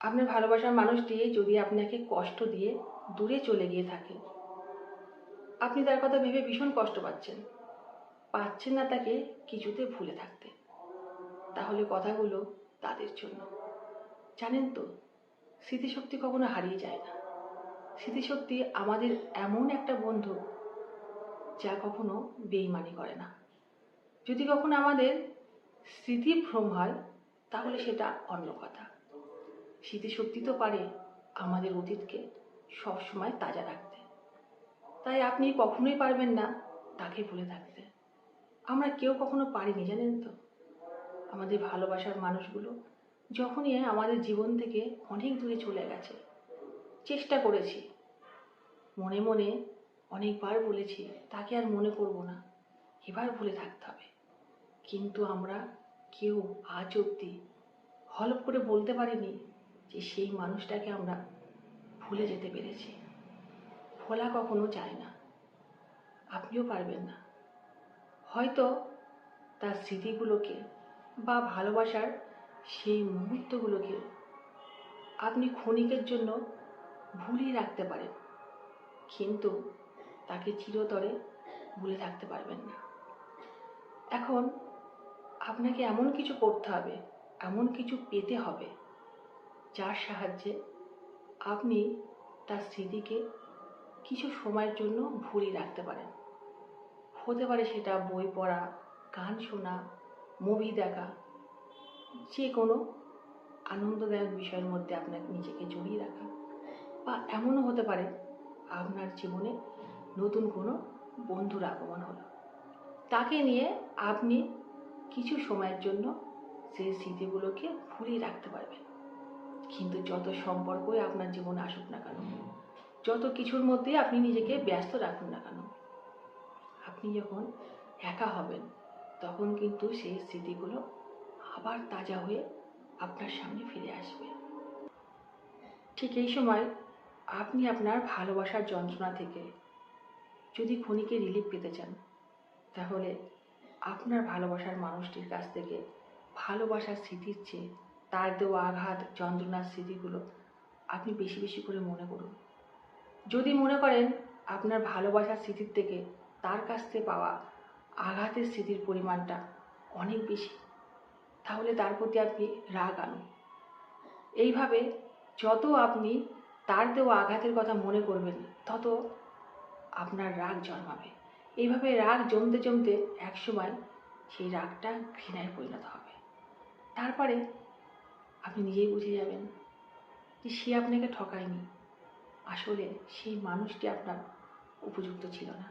আপনার ভালোবাসার মানুষটি যদি আপনাকে কষ্ট দিয়ে দূরে চলে গিয়ে থাকে, আপনি তার কথা ভেবে ভীষণ কষ্ট পাচ্ছেন না তাকে কিছুতে ভুলে থাকতে, তাহলে কথাগুলো তাদের জন্য। জানেন তো, স্মৃতিশক্তি কখনো হারিয়ে যায় না। স্মৃতিশক্তি আমাদের এমন একটা বন্ধু যা কখনো বেইমানি করে না। যদি কখনো আমাদের স্মৃতিভ্রম হয় তাহলে সেটা অন্য কথা। স্মৃতিশক্তি তো পারে আমাদের অতীতকে সবসময় তাজা রাখতে। তাই আপনি কখনোই পারবেন না তাকে ভুলে থাকতে। আমরা কেউ কখনো পারিনি, জানেন তো। আমাদের ভালোবাসার মানুষগুলো যখনই আমাদের জীবন থেকে অনেক দূরে চলে গেছে, চেষ্টা করেছি, মনে মনে অনেকবার বলেছি তাকে আর মনে করব না, এবার ভুলে থাকতে হবে। কিন্তু আমরা কেউ আজ অব্দি হলপ করে বলতে পারিনি যে সেই মানুষটাকে আমরা ভুলে যেতে পেরেছি। ভোলা কখনো যায় না, আপনিও পারবেন না। হয়তো তার স্মৃতিগুলোকে বা ভালোবাসার সেই মুহূর্তগুলোকে আপনি ক্ষণিকের জন্য ভুলিয়ে রাখতে পারেন, কিন্তু তাকে চিরতরে ভুলে থাকতে পারবেন না। এখন আপনাকে এমন কিছু করতে হবে, এমন কিছু পেতে হবে যার সাহায্যে আপনি তার স্মৃতিকে কিছু সময়ের জন্য ভুলিয়ে রাখতে পারেন। হতে পারে সেটা বই পড়া, গান শোনা, মুভি দেখা, যে কোনো আনন্দদায়ক বিষয়ের মধ্যে আপনাকে নিজেকে জড়িয়ে রাখা। বা এমনও হতে পারে আপনার জীবনে নতুন কোনো বন্ধুর আগমন হলো, তাকে নিয়ে আপনি কিছু সময়ের জন্য সেই স্মৃতিগুলোকে ভুলিয়ে রাখতে পারবেন। কিন্তু যত সম্পর্কই আপনার জীবনে আসুক না কেন, যত কিছুর মধ্যে আপনি নিজেকে ব্যস্ত রাখুন না কেন, আপনি যখন একা হবেন তখন কিন্তু সেই স্মৃতিগুলো আবার তাজা হয়ে আপনার সামনে ফিরে আসবে। ঠিক এই সময় আপনি আপনার ভালোবাসার যন্ত্রণা থেকে যদি ক্ষণিকে রিলিফ পেতে চান, তাহলে আপনার ভালোবাসার মানুষটির কাছ থেকে ভালোবাসার স্মৃতির চেয়ে তার দেওয়া আঘাত, যন্ত্রণার স্মৃতিগুলো আপনি বেশি বেশি করে মনে করুন। যদি মনে করেন আপনার ভালোবাসার স্মৃতির থেকে তার কাছ থেকে পাওয়া আঘাতের স্মৃতির পরিমাণটা অনেক বেশি, তাহলে তার প্রতি আপনি রাগ আনুন। এইভাবে যত আপনি তার দেওয়া আঘাতের কথা মনে করবেন, তত আপনার রাগ জন্মাবে। এইভাবে রাগ জমতে জমতে একসময় সেই রাগটা ঘৃণায় পরিণত হবে। তারপরে আপনি নিজেই বুঝে যাবেন যে সে আপনাকে ঠকায়নি, আসলে সেই মানুষটি আপনার উপযুক্ত ছিল না।